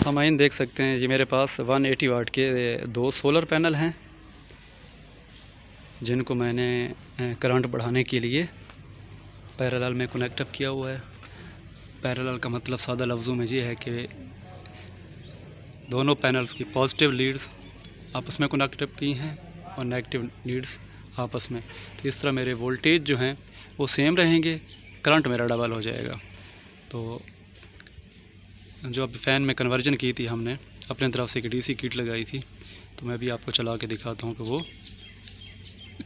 सामाइन देख सकते हैं, ये मेरे पास 180 वाट के 2 सोलर पैनल हैं जिनको मैंने करंट बढ़ाने के लिए पैरेलल में कनेक्ट अप किया हुआ है। पैरेलल का मतलब सादा लफ्ज़ों में ये है कि दोनों पैनल्स की पॉजिटिव लीड्स आपस में कनेक्ट अप की हैं और नेगेटिव लीड्स आपस में। तो इस तरह मेरे वोल्टेज जो हैं वो सेम रहेंगे, करंट मेरा डबल हो जाएगा। तो जो अब फ़ैन में कन्वर्जन की थी हमने अपने तरफ से एक डीसी किट लगाई थी, तो मैं भी आपको चला के दिखाता हूँ कि वो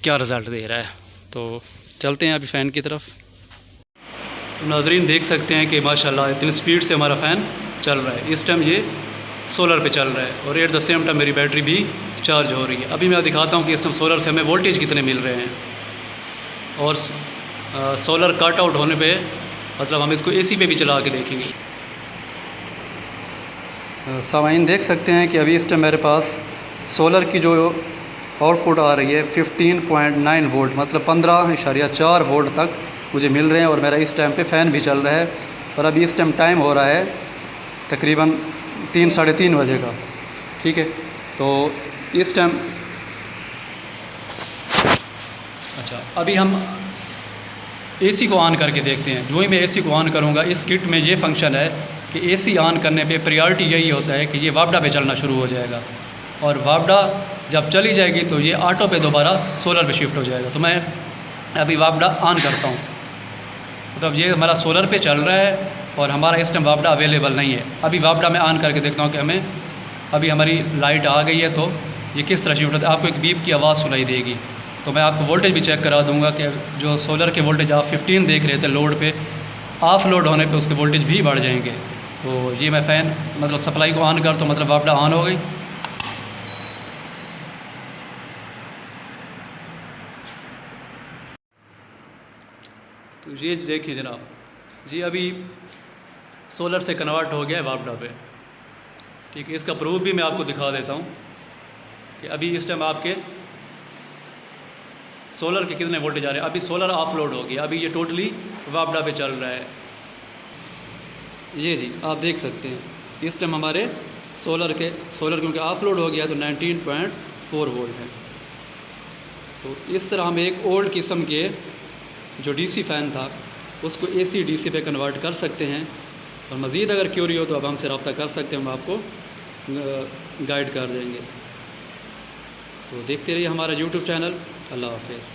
क्या रिज़ल्ट दे रहा है। तो चलते हैं अभी फ़ैन की तरफ। तो नाज़रीन देख सकते हैं कि माशाल्लाह इतनी स्पीड से हमारा फ़ैन चल रहा है। इस टाइम ये सोलर पे चल रहा है और एट द सेम टाइम मेरी बैटरी भी चार्ज हो रही है। अभी मैं दिखाता हूँ कि इस टाइम सोलर से हमें वोल्टेज कितने मिल रहे हैं। और सोलर कट आउट होने पे मतलब हम इसको एसी पे भी चला के देखेंगे। सामाइन देख सकते हैं कि अभी इस टाइम मेरे पास सोलर की जो आउटपुट आ रही है 15.9 वोल्ट मतलब 15.4 वोल्ट तक मुझे मिल रहे हैं और मेरा इस टाइम पे फ़ैन भी चल रहा है। और अभी इस टाइम टाइम हो रहा है तकरीबन 3 साढ़े 3 बजे का, ठीक है। तो इस टाइम अच्छा अभी हम एसी को ऑन करके देखते हैं। जो ही मैं एसी को ऑन करूँगा, इस किट में ये फंक्शन है कि एसी ऑन करने पे प्रायोरिटी यही होता है कि ये वापडा पे चलना शुरू हो जाएगा और वापडा जब चली जाएगी तो ये ऑटो पे दोबारा सोलर पे शिफ्ट हो जाएगा। तो मैं अभी वापडा ऑन करता हूँ, मतलब ये हमारा सोलर पे चल रहा है और हमारा इस टाइम वापडा अवेलेबल नहीं है। अभी वापडा मैं ऑन करके देखता हूँ कि हमें अभी हमारी लाइट आ गई है तो ये किस तरह शिफ्ट होता है। आपको एक बीप की आवाज़ सुनाई देगी। तो मैं आपको वोल्टेज भी चेक करा दूंगा कि जो सोलर के वोल्टेज आप 15 देख रहे थे लोड पे, ऑफ लोड होने पे उसके वोल्टेज भी बढ़ जाएंगे। तो ये मैं फ़ैन मतलब सप्लाई को ऑन करता हूँ, मतलब वापडा ऑन हो गई। तो ये देखिए जनाब जी, अभी सोलर से कन्वर्ट हो गया है वापडा पे, ठीक है। इसका प्रूफ भी मैं आपको दिखा देता हूँ कि अभी इस टाइम आपके सोलर के कितने वोल्टेज आ रहे हैं। अभी सोलर ऑफ लोड हो गया, अभी ये टोटली वापडा पे चल रहा है। ये जी आप देख सकते हैं इस टाइम हमारे सोलर क्योंकि ऑफ लोड हो गया तो 19.4 वोल्ट है। तो इस तरह हम एक ओल्ड किस्म के जो डीसी फ़ैन था उसको एसी डीसी पे कन्वर्ट कर सकते हैं। और मज़ीद अगर क्यूरी हो तो अब हमसे रब्ता कर सकते हैं, हम आपको गाइड कर देंगे। तो देखते रहिए हमारा यूट्यूब चैनल। अल्लाह हाफ़िज़।